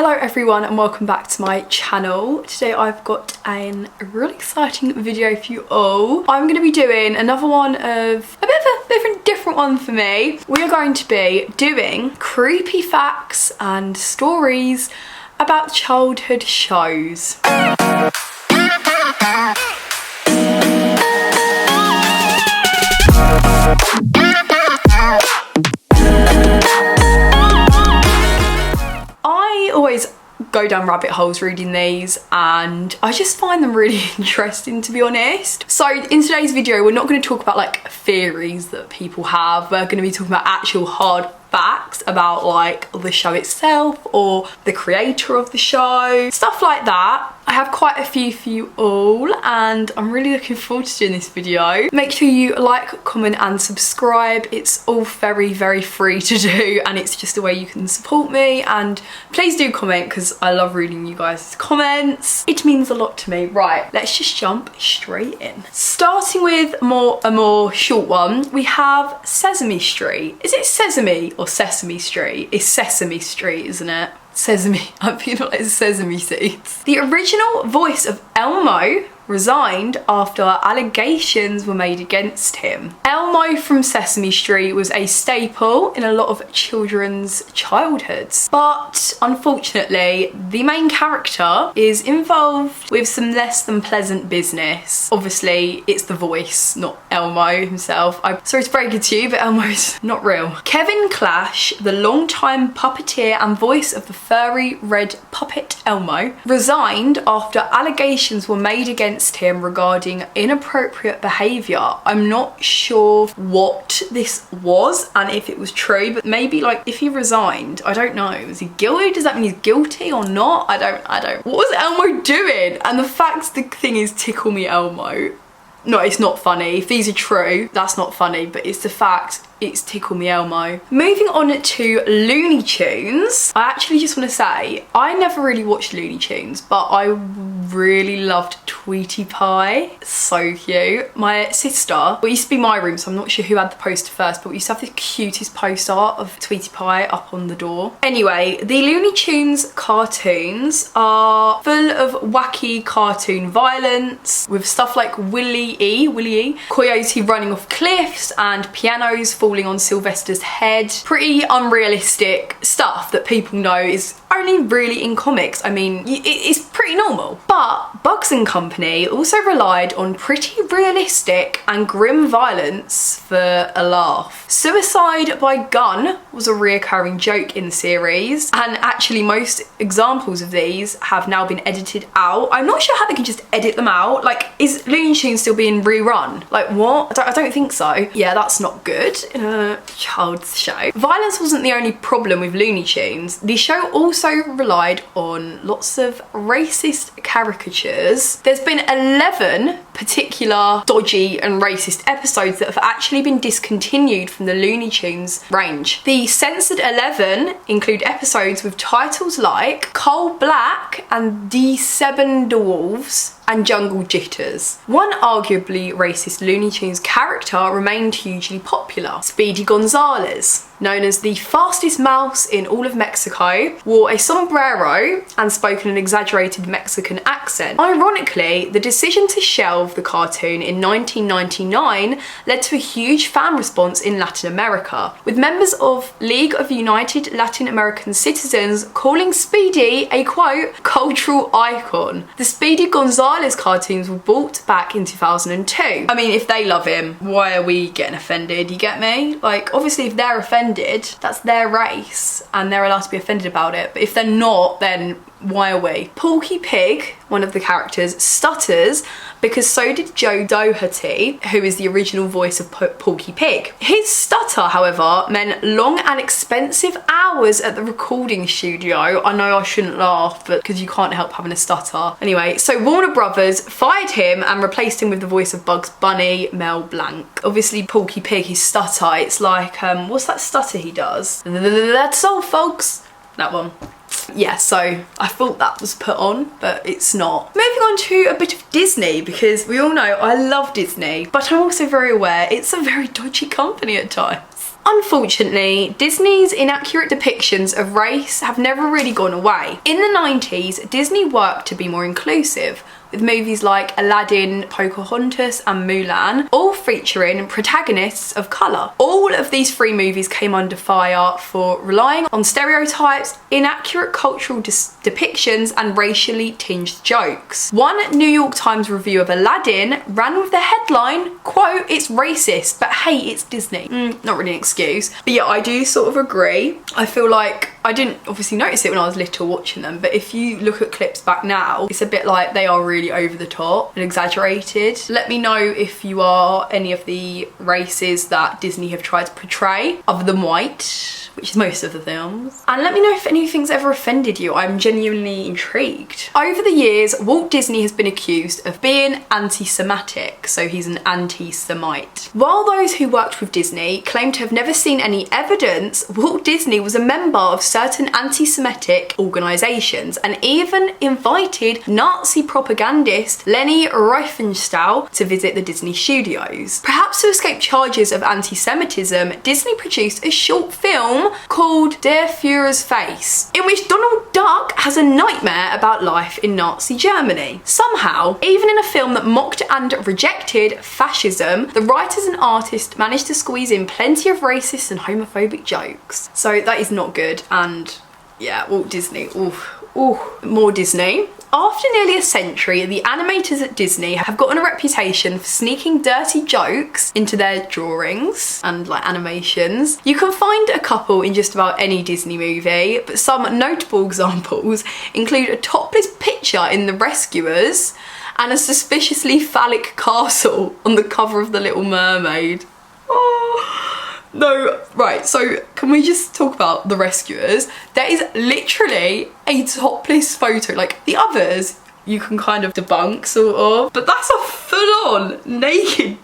Hello everyone and welcome back to my channel. Today I've got a really exciting video for you all. I'm going to be doing another one of a bit of a different one for me. We are going to be doing creepy facts and stories about childhood shows. I always go down rabbit holes reading these and I just find them really interesting, to be honest. So in today's video we're not going to talk about like theories that people have. We're going to be talking about actual hard facts about like the show itself or the creator of the show, stuff like that. I have quite a few for you all and I'm really looking forward to doing this video. Make sure you like, comment and subscribe. It's all very free to do and it's just a way you can support me, and please do comment because I love reading you guys' comments. It means a lot to me. Right, let's just jump straight in. Starting with a more short one, we have Sesame Street. Is it Sesame or Sesame Street? It's Sesame Street, isn't it? Sesame. I feel like it's sesame seeds. The original voice of Elmo resigned after allegations were made against him. Elmo from Sesame Street was a staple in a lot of children's childhoods, but unfortunately the main character is involved with some less than pleasant business. Obviously it's the voice, not Elmo himself. I'm sorry to break it to you, but Elmo's not real. Kevin Clash, the longtime puppeteer and voice of the furry red puppet Elmo, resigned after allegations were made against him regarding inappropriate behaviour. I'm not sure what this was and if it was true, but maybe like if he resigned, I don't know, was he guilty? Does that mean he's guilty or not? I don't. What was Elmo doing? And the thing is, tickle me Elmo. No, it's not funny. If these are true, that's not funny, but it's the fact. It's Tickle Me Elmo. Moving on to Looney Tunes. I actually just want to say, I never really watched Looney Tunes, but I really loved Tweety Pie. So cute. My sister, well, it used to be my room, so I'm not sure who had the poster first, but we used to have the cutest poster of Tweety Pie up on the door. Anyway, the Looney Tunes cartoons are full of wacky cartoon violence with stuff like Willie E, Coyote running off cliffs and pianos falling on Sylvester's head. Pretty unrealistic stuff that people know is only really in comics. I mean, it's pretty normal. But Bugs and Company also relied on pretty realistic and grim violence for a laugh. Suicide by gun was a reoccurring joke in the series, and actually most examples of these have now been edited out. I'm not sure how they can just edit them out. Like, is Looney Tunes still being rerun? Like, what? I don't think so. Yeah, that's not good in a child's show. Violence wasn't the only problem with Looney Tunes. The show also relied on lots of racist caricatures. There's been 11 particular dodgy and racist episodes that have actually been discontinued from the Looney Tunes range. The censored 11 include episodes with titles like Coal Black and The Seven Dwarves and Jungle Jitters. One arguably racist Looney Tunes character remained hugely popular. Speedy Gonzales, known as the fastest mouse in all of Mexico, wore a sombrero and spoke in an exaggerated Mexican accent. Ironically, the decision to shelve the cartoon in 1999 led to a huge fan response in Latin America, with members of League of United Latin American Citizens calling Speedy a, quote, cultural icon. The Speedy Gonzales cartoons were brought back in 2002. I mean, if they love him, why are we getting offended? You get me? Like, obviously if they're offended, that's their race and they're allowed to be offended about it, but if they're not, then why are we? Porky Pig, one of the characters, stutters because so did Joe Doherty, who is the original voice of Porky Pig. His stutter, however, meant long and expensive hours at the recording studio. I know I shouldn't laugh, but because you can't help having a stutter. Anyway, so Warner Brothers fired him and replaced him with the voice of Bugs Bunny, Mel Blanc. Obviously Porky Pig, his stutter, it's like, what's that stutter he does? That's all, folks. That one. Yeah, so I thought that was put on, but it's not. Moving on to a bit of Disney, because we all know I love Disney, but I'm also very aware it's a very dodgy company at times. Unfortunately, Disney's inaccurate depictions of race have never really gone away. In the 90s, Disney worked to be more inclusive, with movies like Aladdin, Pocahontas and Mulan, all featuring protagonists of colour. All of these three movies came under fire for relying on stereotypes, inaccurate cultural depictions and racially tinged jokes. One New York Times review of Aladdin ran with the headline, quote, "It's racist, but hey, it's Disney." Not really an excuse. But yeah, I do sort of agree. I feel like I didn't obviously notice it when I was little watching them, but if you look at clips back now, it's a bit like they are really over the top and exaggerated. Let me know if you are any of the races that Disney have tried to portray, other than white, which is most of the films. And let me know if anything's ever offended you. I'm genuinely intrigued. Over the years, Walt Disney has been accused of being anti-Semitic, so he's an anti-Semite. While those who worked with Disney claim to have never seen any evidence, Walt Disney was a member of certain anti-Semitic organisations and even invited Nazi propagandist Leni Riefenstahl to visit the Disney studios. Perhaps to escape charges of anti-Semitism, Disney produced a short film called Der Führer's Face, in which Donald Duck has a nightmare about life in Nazi Germany. Somehow, even in a film that mocked and rejected fascism, the writers and artists managed to squeeze in plenty of racist and homophobic jokes. So that is not good, and yeah, Walt Disney, more Disney. After nearly a century, the animators at Disney have gotten a reputation for sneaking dirty jokes into their drawings and like animations. You can find a couple in just about any Disney movie, but some notable examples include a topless picture in The Rescuers and a suspiciously phallic castle on the cover of The Little Mermaid. Oh. No, right, so can we just talk about The Rescuers? There is literally a topless photo. Like, the others you can kind of debunk, sort of, but that's a full-on naked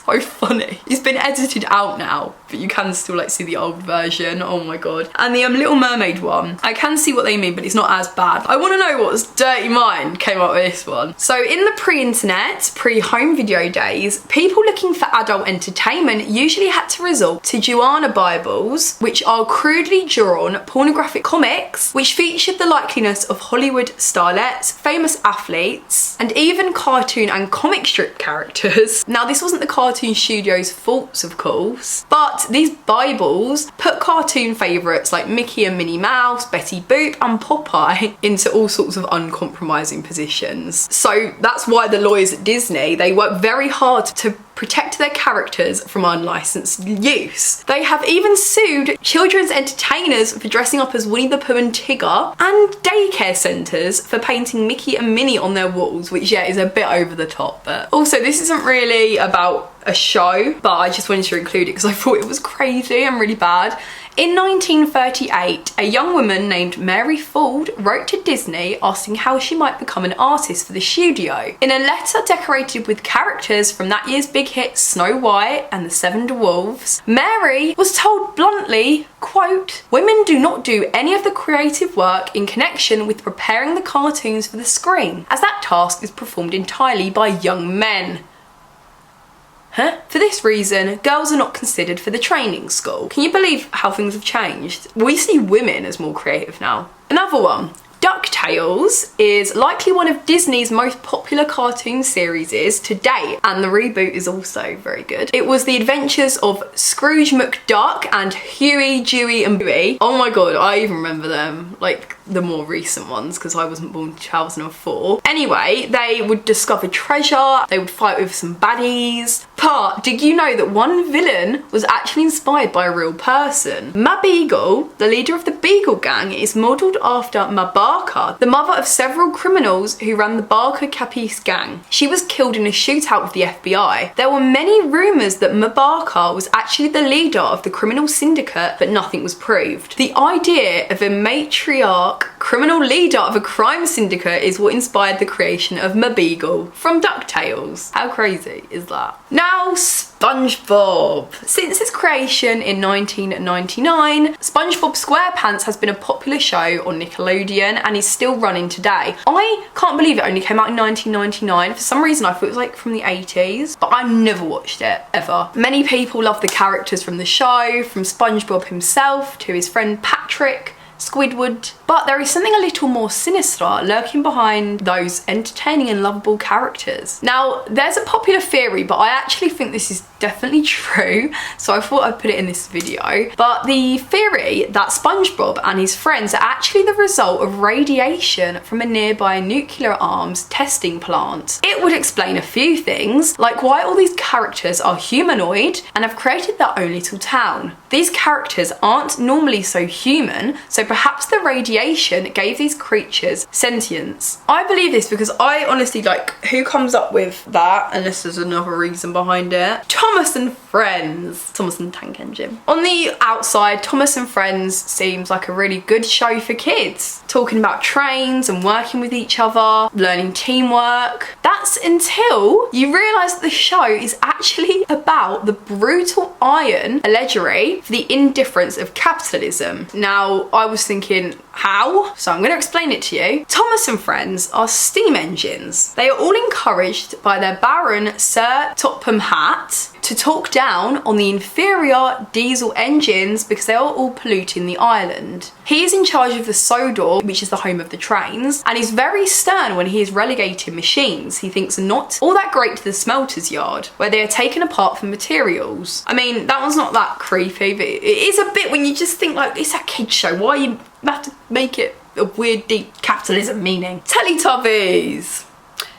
so funny. It's been edited out now, but you can still like see the old version. Oh my god. And the Little Mermaid one, I can see what they mean, but it's not as bad. I want to know what dirty mind came up with this one. So in the pre-internet, pre-home video days, people looking for adult entertainment usually had to resort to Juana Bibles, which are crudely drawn pornographic comics which featured the likeliness of Hollywood starlets, famous athletes, and even cartoon and comic strip characters. Now, this wasn't the cartoon studio's faults, of course, but these Bibles put cartoon favourites like Mickey and Minnie Mouse, Betty Boop and Popeye into all sorts of uncompromising positions. So that's why the lawyers at Disney, they work very hard to protect their characters from unlicensed use. They have even sued children's entertainers for dressing up as Winnie the Pooh and Tigger, and daycare centres for painting Mickey and Minnie on their walls, which yeah is a bit over the top. But also, this isn't really about a show, but I just wanted to include it because I thought it was crazy and really bad. In 1938, a young woman named Mary Ford wrote to Disney asking how she might become an artist for the studio. In a letter decorated with characters from that year's big hit Snow White and the Seven Dwarfs, Mary was told bluntly, quote, "Women do not do any of the creative work in connection with preparing the cartoons for the screen, as that task is performed entirely by young men." Huh? For this reason, girls are not considered for the training school. Can you believe how things have changed? We see women as more creative now. Another one. DuckTales is likely one of Disney's most popular cartoon series to date, and the reboot is also very good. It was the adventures of Scrooge McDuck and Huey, Dewey and Bluey. Oh my god, I even remember them, like the more recent ones, because I wasn't born in 2004. Anyway, they would discover treasure, they would fight with some baddies. But did you know that one villain was actually inspired by a real person? Ma Beagle, the leader of the Beagle Gang, is modelled after Ma Barker, the mother of several criminals who ran the Barker Capiz gang. She was killed in a shootout with the FBI. There were many rumours that Ma Barker was actually the leader of the criminal syndicate, but nothing was proved. The idea of a matriarch criminal leader of a crime syndicate is what inspired the creation of Mabeagle from DuckTales. How crazy is that? Now, SpongeBob. Since its creation in 1999, SpongeBob SquarePants has been a popular show on Nickelodeon and is still running today. I can't believe it only came out in 1999. For some reason I thought it was like from the 80s, but I never watched it, ever. Many people love the characters from the show, from SpongeBob himself to his friend Patrick, Squidward, but there is something a little more sinister lurking behind those entertaining and lovable characters. Now, there's a popular theory, but I actually think this is definitely true, so I thought I'd put it in this video. But the theory that SpongeBob and his friends are actually the result of radiation from a nearby nuclear arms testing plant. It would explain a few things, like why all these characters are humanoid and have created their own little town. These characters aren't normally so human, so perhaps the radiation gave these creatures sentience. I believe this because I honestly, like, who comes up with that unless there's another reason behind it? Thomas and Friends. Thomas and Tank Engine. On the outside, Thomas and Friends seems like a really good show for kids. Talking about trains and working with each other, learning teamwork. That's until you realise that the show is actually about the brutal iron allegory for the indifference of capitalism. Now, I was thinking, how? So I'm going to explain it to you. Thomas and Friends are steam engines. They are all encouraged by their Baron Sir Topham Hatt to talk down on the inferior diesel engines because they are all polluting the island. He is in charge of the Sodor, which is the home of the trains, and he's very stern when he is relegating machines he thinks are not all that great to the smelter's yard, where they are taken apart for materials. I mean, that one's not that creepy, but it is a bit when you just think, like, it's a kid's show, why you have to make it a weird deep capitalism meaning? Teletubbies.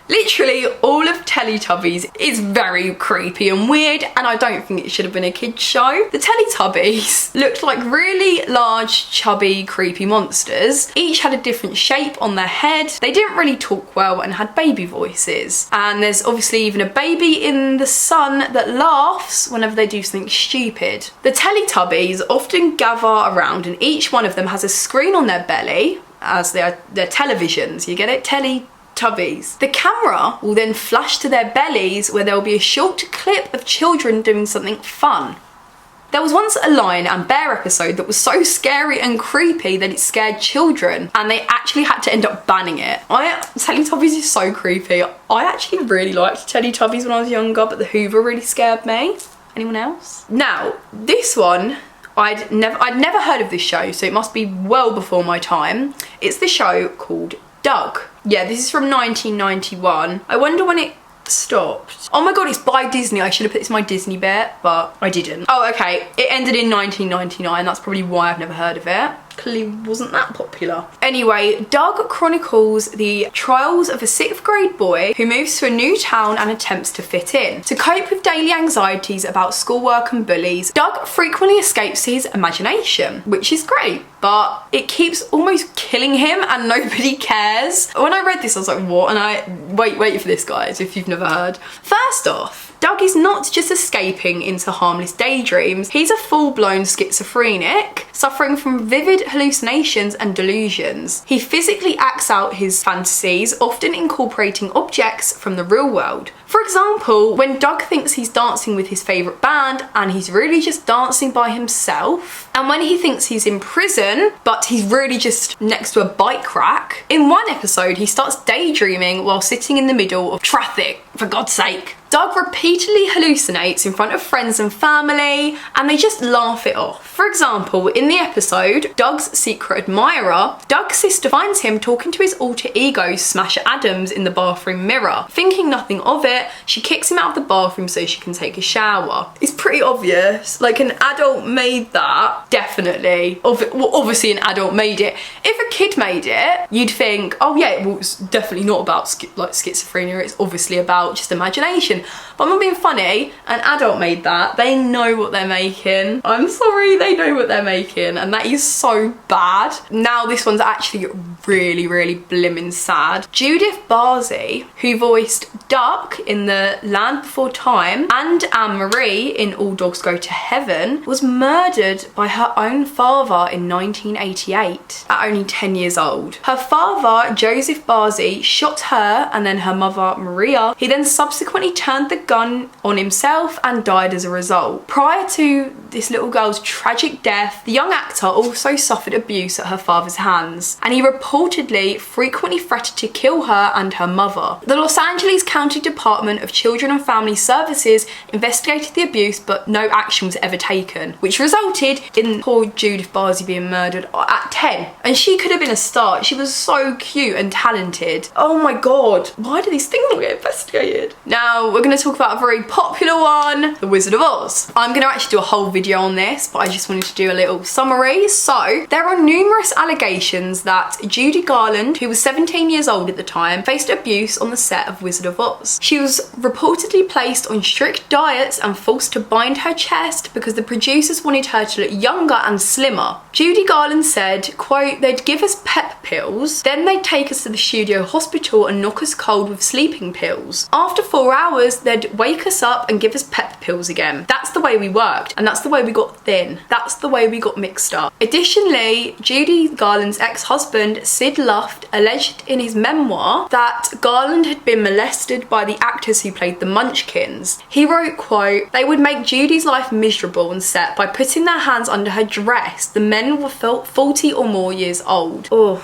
Literally all of Teletubbies is very creepy and weird, and I don't think it should have been a kid's show. The Teletubbies looked like really large, chubby, creepy monsters. Each had a different shape on their head. They didn't really talk well and had baby voices. And there's obviously even a baby in the sun that laughs whenever they do something stupid. The Teletubbies often gather around and each one of them has a screen on their belly as their televisions. You get it? Teletubbies. The camera will then flash to their bellies where there will be a short clip of children doing something fun. There was once a lion and bear episode that was so scary and creepy that it scared children, and they actually had to end up banning it. Teletubbies is so creepy. I actually really liked Teletubbies when I was younger, but the Hoover really scared me. Anyone else? Now, this one, I'd never heard of this show, so it must be well before my time. It's the show called Doug. Yeah, this is from 1991. I wonder when it stopped. Oh my god, it's by Disney. I should have put this in my Disney bit, but I didn't. Oh, okay. It ended in 1999. That's probably why I've never heard of it. Clearly wasn't that popular. Anyway, Doug chronicles the trials of a 6th grade boy who moves to a new town and attempts to fit in. To cope with daily anxieties about schoolwork and bullies, Doug frequently escapes his imagination, which is great, but it keeps almost killing him and nobody cares. When I read this, I was like, what? And wait for this, guys, if you've never heard. First off, Doug is not just escaping into harmless daydreams, he's a full-blown schizophrenic, suffering from vivid hallucinations and delusions. He physically acts out his fantasies, often incorporating objects from the real world. For example, when Doug thinks he's dancing with his favourite band and he's really just dancing by himself, and when he thinks he's in prison but he's really just next to a bike rack. In one episode, he starts daydreaming while sitting in the middle of traffic, for God's sake. Doug repeatedly hallucinates in front of friends and family, and they just laugh it off. For example, in the episode, Doug's secret admirer, Doug's sister finds him talking to his alter ego Smasher Adams in the bathroom mirror. Thinking nothing of it, she kicks him out of the bathroom so she can take a shower. It's pretty obvious, like an adult made that, definitely. Well, obviously an adult made it. If a kid made it, you'd think, oh yeah, well, it's definitely not about schizophrenia, it's obviously about just imagination. reaction. But I'm not being funny, an adult made that. They know what they're making. I'm sorry, they know what they're making, and that is so bad. Now this one's actually really, really blimmin' sad. Judith Barzy, who voiced Duck in The Land Before Time and Anne-Marie in All Dogs Go to Heaven, was murdered by her own father in 1988 at only 10 years old. Her father, Joseph Barzy, shot her and then her mother, Maria. He then subsequently turned the gun on himself and died as a result. Prior to this little girl's tragic death, the young actor also suffered abuse at her father's hands, and he reportedly frequently threatened to kill her and her mother. The Los Angeles County Department of Children and Family Services investigated the abuse, but no action was ever taken, which resulted in poor Judith Barzy being murdered at 10. And she could have been a star. She was so cute and talented. Oh my god, why do these things not get investigated? Now we're going to talk about a very popular one, The Wizard of Oz. I'm going to actually do a whole video on this, but I just wanted to do a little summary. So there are numerous allegations that Judy Garland, who was 17 years old at the time, faced abuse on the set of Wizard of Oz. She was reportedly placed on strict diets and forced to bind her chest because the producers wanted her to look younger and slimmer. Judy Garland said, quote, "They'd give us pep pills, then they'd take us to the studio hospital and knock us cold with sleeping pills. After 4 hours, they'd wake us up and give us pep pills again. That's the way we worked, and that's the way we got thin. That's the way we got mixed up." Additionally, Judy Garland's ex-husband, Sid Luft, alleged in his memoir that Garland had been molested by the actors who played the Munchkins. He wrote, quote, "They would make Judy's life miserable on set by putting their hands under her dress. The men were 40 or more years old." Oh.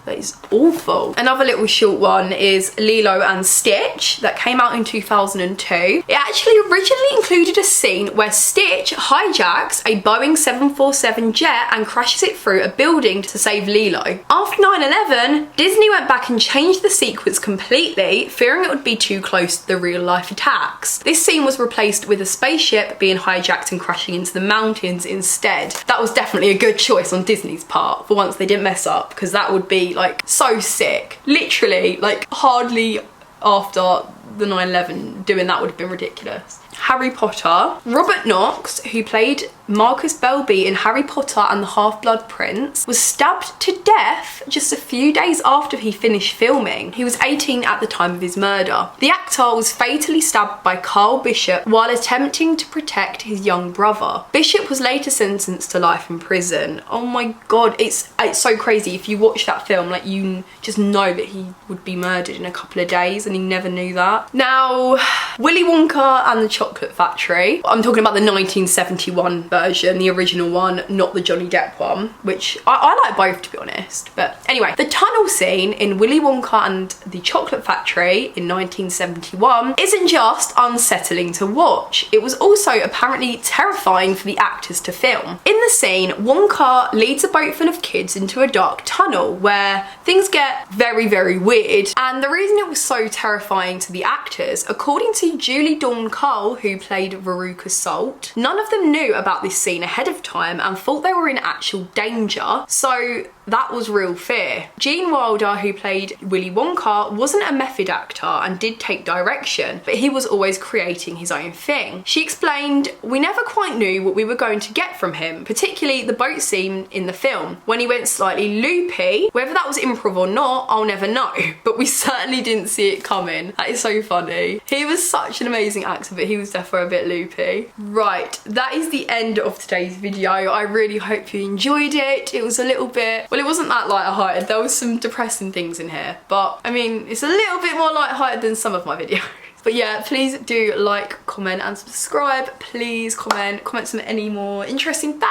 That is awful. Another little short one is Lilo and Stitch that came out in 2002. It actually originally included a scene where Stitch hijacks a Boeing 747 jet and crashes it through a building to save Lilo. After 9/11, Disney went back and changed the sequence completely, fearing it would be too close to the real life attacks. This scene was replaced with a spaceship being hijacked and crashing into the mountains instead. That was definitely a good choice on Disney's part. For once they didn't mess up, because that would be like so sick. Literally, like hardly after the 9/11 doing that would have been ridiculous. Harry Potter. Robert Knox, who played Marcus Belby in Harry Potter and the Half-Blood Prince, was stabbed to death just a few days after he finished filming. He was 18 at the time of his murder. The actor was fatally stabbed by Carl Bishop while attempting to protect his young brother. Bishop was later sentenced to life in prison. Oh my god, it's so crazy. If you watch that film, like, you just know that he would be murdered in a couple of days, and he never knew that. Now, Willy Wonka and the Chocolate Factory. I'm talking about the 1971 version, the original one, not the Johnny Depp one, which I like both, to be honest. But anyway, the tunnel scene in Willy Wonka and the Chocolate Factory in 1971 isn't just unsettling to watch. It was also apparently terrifying for the actors to film. In the scene, Wonka leads a boat full of kids into a dark tunnel where things get very, very weird. And the reason it was so terrifying to the actors, according to Julie Dawn Cole, who played Veruca Salt, none of them knew about this scene ahead of time and thought they were in actual danger. So that was real fear. Gene Wilder, who played Willy Wonka, wasn't a method actor and did take direction, but he was always creating his own thing. She explained, "We never quite knew what we were going to get from him, particularly the boat scene in the film. When he went slightly loopy, whether that was improv or not, I'll never know, but we certainly didn't see it coming." That is so funny. He was such an amazing actor, but he was definitely a bit loopy. Right, that is the end of today's video. I really hope you enjoyed it. It was a little bit, well, it wasn't that light-hearted. There was some depressing things in here, but I mean, it's a little bit more light-hearted than some of my videos. But yeah, please do like, comment and subscribe. Please comment some any more interesting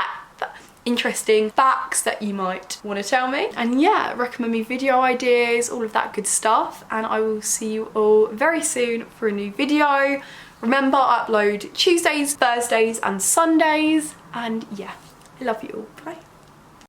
facts that you might want to tell me. And yeah, recommend me video ideas, all of that good stuff. And I will see you all very soon for a new video. Remember, I upload Tuesdays, Thursdays and Sundays. And yeah, I love you all. Bye.